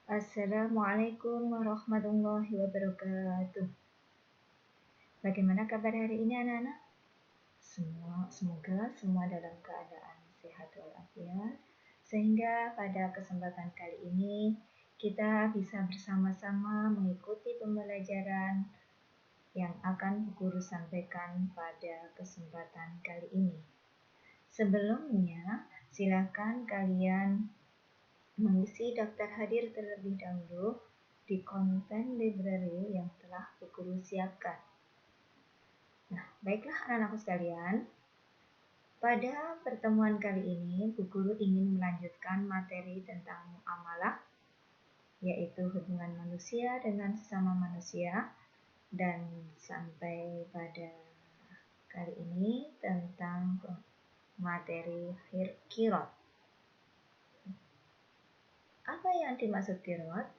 Assalamualaikum warahmatullahi wabarakatuh. Bagaimana kabar hari ini anak-anak? Semoga semua dalam keadaan sehat walafiat, sehingga pada kesempatan kali ini kita bisa bersama-sama mengikuti pembelajaran yang akan guru sampaikan pada kesempatan kali ini. Sebelumnya, silakan kalian mengisi daftar hadir terlebih dahulu di konten library yang telah Bu Guru siapkan. Nah, baiklah anak-anakku sekalian. Pada pertemuan kali ini, Bu Guru ingin melanjutkan materi tentang muamalah, yaitu hubungan manusia dengan sesama manusia, dan sampai pada kali ini tentang materi qirot. Apa yang dimaksud qirot?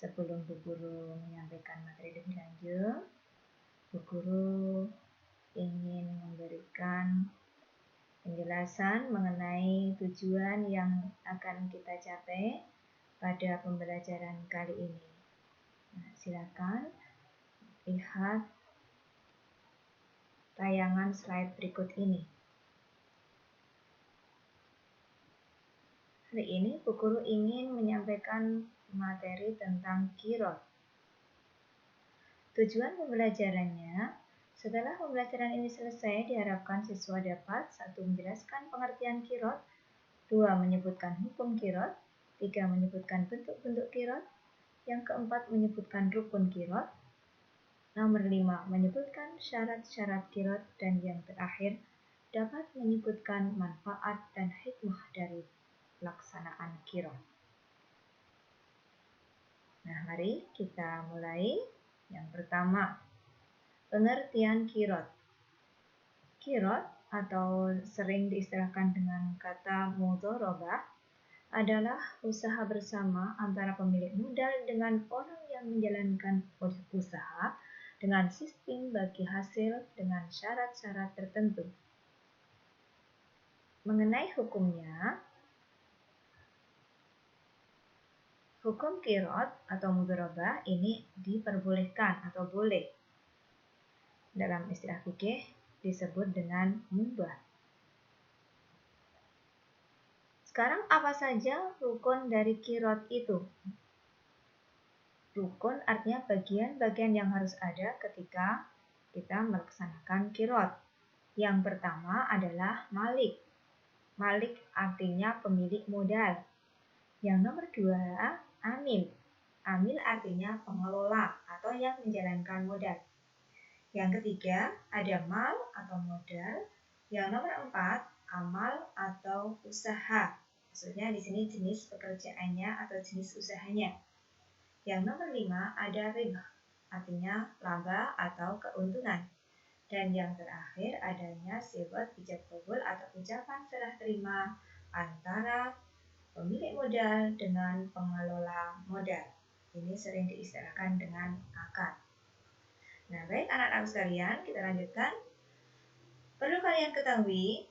Sebelum Bu Guru menyampaikan materi lebih lanjut, Bu Guru ingin memberikan penjelasan mengenai tujuan yang akan kita capai pada pembelajaran kali ini. Nah, silakan lihat tayangan slide berikut ini. Hari ini Bu Guru ingin menyampaikan materi tentang qirot. Tujuan pembelajarannya, setelah pembelajaran ini selesai, diharapkan siswa dapat 1. Menjelaskan pengertian qirot, 2. Menyebutkan hukum qirot, 3. Menyebutkan bentuk-bentuk qirot, yang keempat menyebutkan rukun qirot, nomor 5. Menyebutkan syarat-syarat qirot, dan yang terakhir dapat menyebutkan manfaat dan hikmah dari pelaksanaan qirot. Nah, mari kita mulai. Yang pertama, pengertian qirot. Qirot atau sering diistilahkan dengan kata mudharabah adalah usaha bersama antara pemilik modal dengan orang yang menjalankan usaha dengan sistem bagi hasil dengan syarat-syarat tertentu. Mengenai hukumnya, hukum qirot atau mudharabah ini diperbolehkan atau boleh. Dalam istilah fikih disebut dengan mubah. Sekarang apa saja rukun dari qirot itu? Rukun artinya bagian-bagian yang harus ada ketika kita melaksanakan qirot. Yang pertama adalah malik. Malik artinya pemilik modal. Yang nomor 2, amil. Amil artinya pengelola atau yang menjalankan modal. Yang ketiga, ada mal atau modal. Yang nomor 4, amal atau usaha. Maksudnya di sini jenis pekerjaannya atau jenis usahanya. Yang nomor 5, ada ribah, artinya laba atau keuntungan. Dan yang terakhir adanya sigot ijab qabul atau ucapan serah terima antara pemilik modal dengan pengelola modal. Ini sering diistilahkan dengan akad. Nah, baik anak-anak sekalian, kita lanjutkan. Perlu kalian ketahui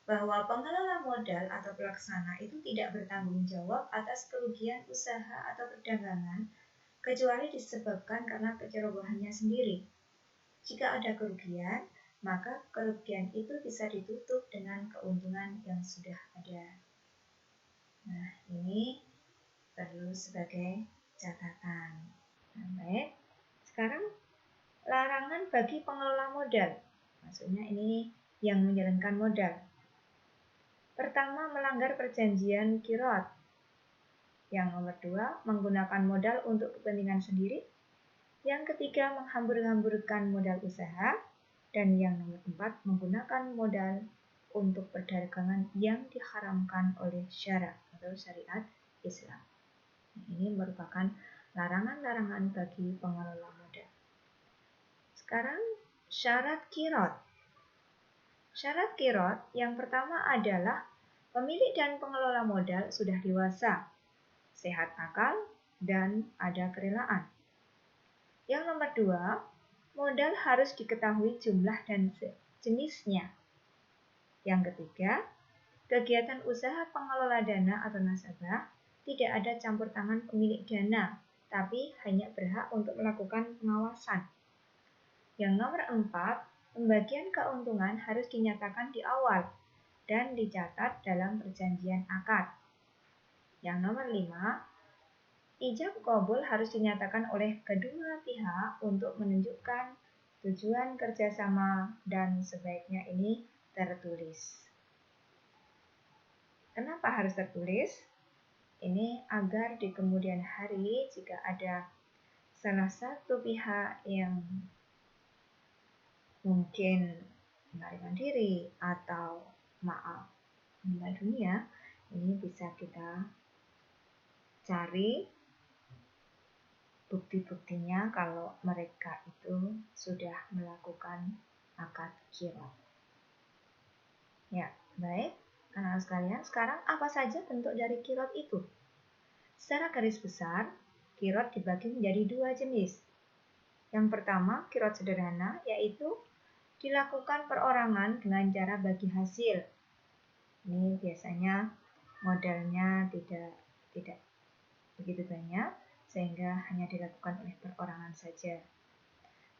bahwa pengelola modal atau pelaksana itu tidak bertanggung jawab atas kerugian usaha atau perdagangan kecuali disebabkan karena kecerobohannya sendiri. Jika ada kerugian, maka kerugian itu bisa ditutup dengan keuntungan yang sudah ada. Nah, ini perlu sebagai catatan. Nah, baik. Sekarang larangan bagi pengelola modal. Maksudnya ini yang menjalankan modal. Pertama, melanggar perjanjian qirot. Yang nomor 2, menggunakan modal untuk kepentingan sendiri. Yang ketiga, menghambur-hamburkan modal usaha. Dan yang nomor 4, menggunakan modal untuk perdagangan yang diharamkan oleh syara atau syariat Islam. Ini merupakan larangan-larangan bagi pengelola modal. Sekarang syarat qirot. Syarat qirot yang pertama adalah pemilik dan pengelola modal sudah dewasa, sehat akal, dan ada kerelaan. Yang nomor 2, modal harus diketahui jumlah dan jenisnya. Yang ketiga, Kegiatan usaha pengelola dana atau nasabah tidak ada campur tangan pemilik dana, tapi hanya berhak untuk melakukan pengawasan. Yang nomor 4, pembagian keuntungan harus dinyatakan di awal dan dicatat dalam perjanjian akad. Yang nomor 5, ijab kabul harus dinyatakan oleh kedua pihak untuk menunjukkan tujuan kerjasama dan sebaiknya ini tertulis. Kenapa harus tertulis? Ini agar di kemudian hari jika ada salah satu pihak yang mungkin melarikan diri atau meninggal dunia, ini bisa kita cari bukti-buktinya kalau mereka itu sudah melakukan akad qirot. Ya, baik. Anak-anak sekalian, sekarang apa saja bentuk dari qirot itu? Secara garis besar, qirot dibagi menjadi 2 jenis. Yang pertama, qirot sederhana, yaitu dilakukan perorangan dengan cara bagi hasil. Ini biasanya modalnya tidak begitu banyak, sehingga hanya dilakukan oleh perorangan saja.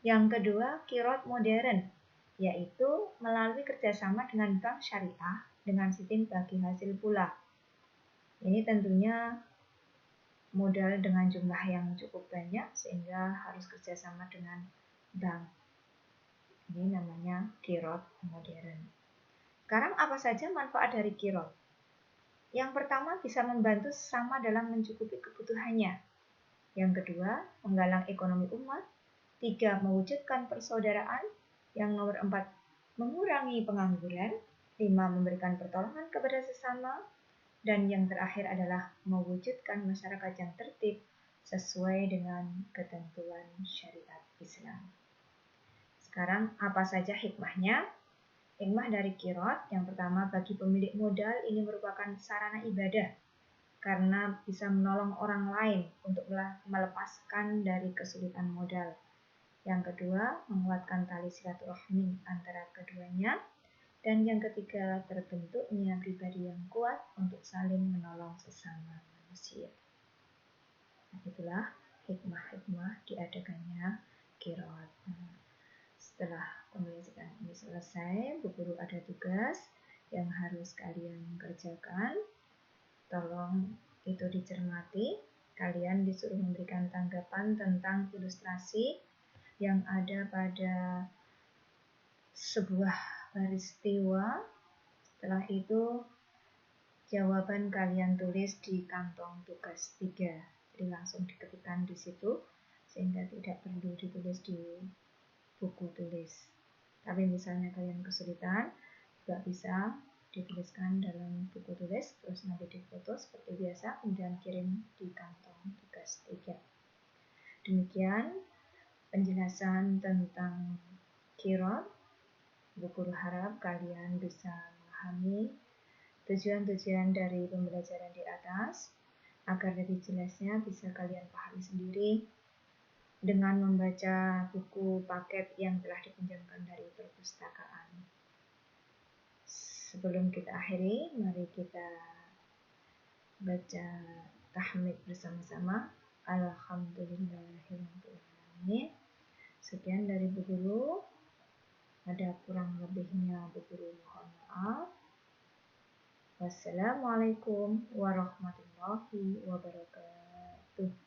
Yang kedua, qirot modern, yaitu melalui kerjasama dengan bank syariah dengan sistem bagi hasil pula. Ini tentunya modal dengan jumlah yang cukup banyak sehingga harus kerjasama dengan bank. Ini namanya qirot modern. Sekarang apa saja manfaat dari qirot? Yang pertama, bisa membantu sesama dalam mencukupi kebutuhannya. Yang kedua, menggalang ekonomi umat. 3, mewujudkan persaudaraan. Yang nomor 4, mengurangi pengangguran. 5, memberikan pertolongan kepada sesama. Dan yang terakhir adalah mewujudkan masyarakat yang tertib sesuai dengan ketentuan syariat Islam. Sekarang apa saja hikmahnya? Hikmah dari qirot, yang pertama bagi pemilik modal ini merupakan sarana ibadah karena bisa menolong orang lain untuk melepaskan dari kesulitan modal. Yang kedua, menguatkan tali silaturahmi antara keduanya. Dan yang ketiga, terbentuknya pribadi yang kuat untuk saling menolong sesama manusia. Nah, itulah hikmah-hikmah diadakannya qirot. Setelah pembelajaran ini selesai, Bu Guru ada tugas yang harus kalian kerjakan. Tolong itu dicermati. Kalian disuruh memberikan tanggapan tentang ilustrasi yang ada pada sebuah peristiwa. Setelah itu jawaban kalian tulis di kantong tugas 3. Jadi langsung diketikkan di situ sehingga tidak perlu ditulis di buku tulis. Tapi misalnya kalian kesulitan, juga bisa dituliskan dalam buku tulis, terus nanti difoto seperti biasa, kemudian kirim di kantong tugas 3. Demikian penjelasan tentang qirot. Bu Guru harap kalian bisa memahami tujuan-tujuan dari pembelajaran di atas. Agar lebih jelasnya bisa kalian pahami sendiri dengan membaca buku paket yang telah dipinjamkan dari perpustakaan. Sebelum kita akhiri, mari kita baca tahmid bersama-sama. Alhamdulillahirrahmanirrahim. Sekian dari Bu Guru. Ada kurang lebihnya Bu Guru mohon maaf. Wassalamualaikum warahmatullahi wabarakatuh.